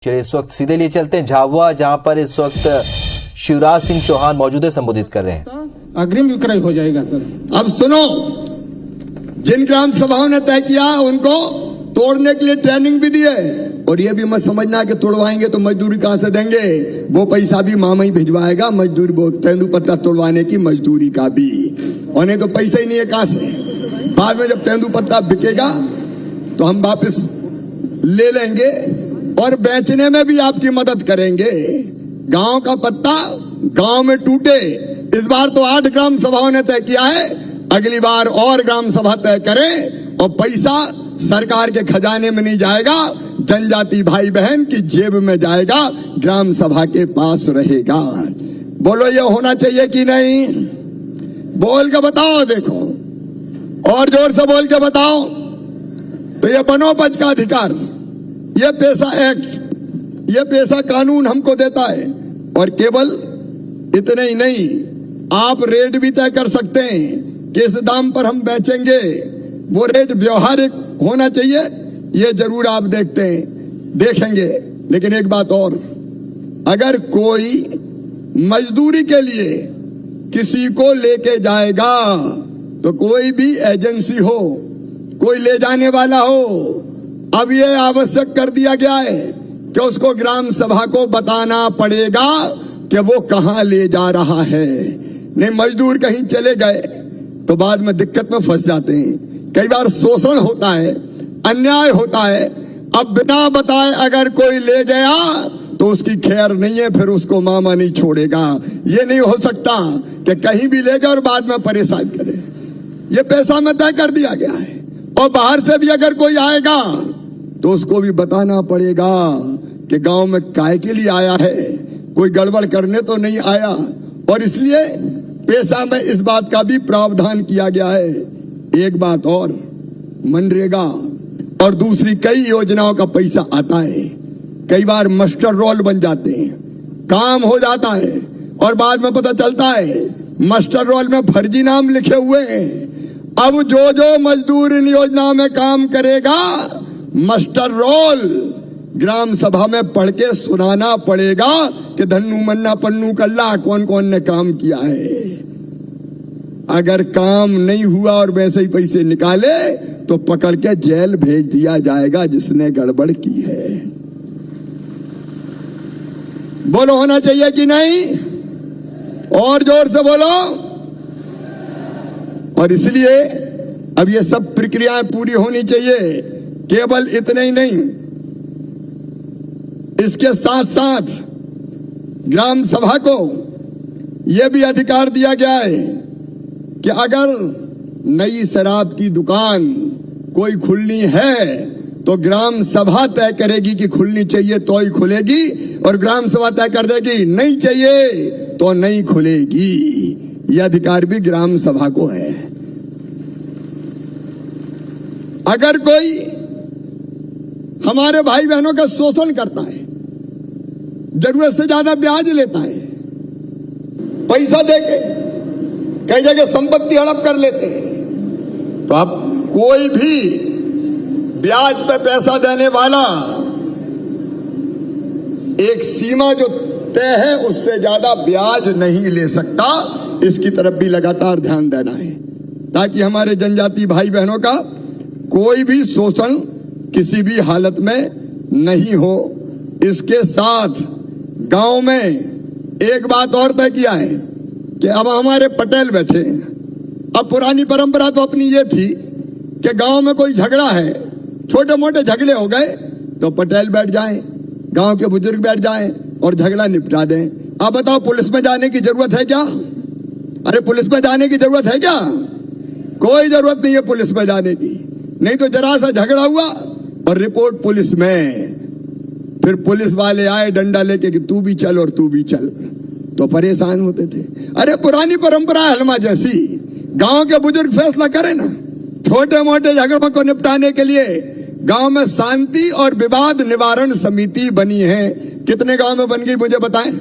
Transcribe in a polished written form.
चलिए इस वक्त सीधे लिए चलते हैं झाबुआ, जहां पर इस वक्त शिवराज सिंह चौहान मौजूद है, संबोधित कर रहे हैं। अग्रिम विक्रय हो जाएगा सर। अब सुनो, जिन ग्राम सभाओं ने तय किया उनको तोड़ने के लिए ट्रेनिंग भी दी है, और ये भी मत समझना कि तोड़वाएंगे तो मजदूरी कहां से देंगे। वो पैसा भी मामा ही भिजवाएगा, मजदूरी वो तेंदुपत्ता तोड़वाने की मजदूरी का भी, और नहीं तो पैसा ही नहीं है कहां से। बाद में जब तेंदुपत्ता बिकेगा तो हम वापस ले लेंगे और बेचने में भी आपकी मदद करेंगे। गांव का पत्ता गांव में टूटे। इस बार तो 8 ग्राम सभाओं ने तय किया है, अगली बार और ग्राम सभा तय करें, और पैसा सरकार के खजाने में नहीं जाएगा, जनजाति भाई बहन की जेब में जाएगा, ग्राम सभा के पास रहेगा। बोलो ये होना चाहिए कि नहीं? बोल के बताओ, देखो और जोर से बोल के बताओ। तो ये वनोपज का अधिकार, ये पैसा एक्ट, ये पैसा कानून हमको देता है। और केवल इतने ही नहीं, आप रेट भी तय कर सकते हैं, किस दाम पर हम बेचेंगे। वो रेट व्यवहारिक होना चाहिए, ये जरूर आप देखेंगे। लेकिन एक बात और, अगर कोई मजदूरी के लिए किसी को लेके जाएगा तो कोई भी एजेंसी हो, कोई ले जाने वाला हो, अब ये आवश्यक कर दिया गया है कि उसको ग्राम सभा को बताना पड़ेगा कि वो कहां ले जा रहा है। नहीं, मजदूर कहीं चले गए तो बाद में दिक्कत में फंस जाते हैं। कई बार शोषण होता है, अन्याय होता है। अब बिना बताए अगर कोई ले गया तो उसकी खैर नहीं है, फिर उसको मामा नहीं छोड़ेगा। ये नहीं हो सकता कि कहीं भी ले गए और बाद में परेशान करे। ये पैसा में तय कर दिया गया है, और बाहर से भी अगर कोई आएगा तो उसको भी बताना पड़ेगा कि गांव में काय के लिए आया है, कोई गड़बड़ करने तो नहीं आया। और इसलिए पैसा में इस बात का भी प्रावधान किया गया है। एक बात और, मनरेगा और दूसरी कई योजनाओं का पैसा आता है। कई बार मास्टर रोल बन जाते हैं, काम हो जाता है, और बाद में पता चलता है मास्टर रोल में फर्जी नाम लिखे हुए हैं। अब जो मजदूर इन योजनाओं में काम करेगा, मास्टर रोल ग्राम सभा में पढ़ के सुनाना पड़ेगा कि धन्नू मन्ना पन्नू कल्ला कौन कौन ने काम किया है। अगर काम नहीं हुआ और वैसे ही पैसे निकाले तो पकड़ के जेल भेज दिया जाएगा जिसने गड़बड़ की है। बोलो होना चाहिए कि नहीं? और जोर से बोलो। और इसलिए अब ये सब प्रक्रियाएं पूरी होनी चाहिए। केवल इतने ही नहीं, इसके साथ साथ ग्राम सभा को यह भी अधिकार दिया गया है कि अगर नई शराब की दुकान कोई खुलनी है तो ग्राम सभा तय करेगी कि खुलनी चाहिए तो ही खुलेगी, और ग्राम सभा तय कर देगी नहीं चाहिए तो नहीं खुलेगी। यह अधिकार भी ग्राम सभा को है। अगर कोई हमारे भाई बहनों का शोषण करता है, जरूरत से ज्यादा ब्याज लेता है, पैसा देके कई जगह संपत्ति हड़प कर लेते हैं, तो अब कोई भी ब्याज पे पैसा देने वाला एक सीमा जो तय है उससे ज्यादा ब्याज नहीं ले सकता। इसकी तरफ भी लगातार ध्यान देना है ताकि हमारे जनजाति भाई बहनों का कोई भी शोषण किसी भी हालत में नहीं हो। इसके साथ गांव में एक बात और तय किया है कि अब हमारे पटेल बैठे हैं। अब पुरानी परंपरा तो अपनी ये थी कि गांव में कोई झगड़ा है, छोटे मोटे झगड़े हो गए तो पटेल बैठ जाएं, गांव के बुजुर्ग बैठ जाएं और झगड़ा निपटा दें। अब बताओ, पुलिस में जाने की जरूरत है क्या? अरे पुलिस में जाने की जरूरत है क्या? कोई जरूरत नहीं है पुलिस में जाने की। नहीं तो जरा सा झगड़ा हुआ और रिपोर्ट पुलिस में, फिर पुलिस वाले आए डंडा लेके कि तू भी चल और तू भी चल, तो परेशान होते थे। अरे पुरानी परंपरा है हलमा जैसी, गांव के बुजुर्ग फैसला करें ना। छोटे मोटे झगड़ों को निपटाने के लिए गांव में शांति और विवाद निवारण समिति बनी है। कितने गांव में बन गई मुझे बताएं?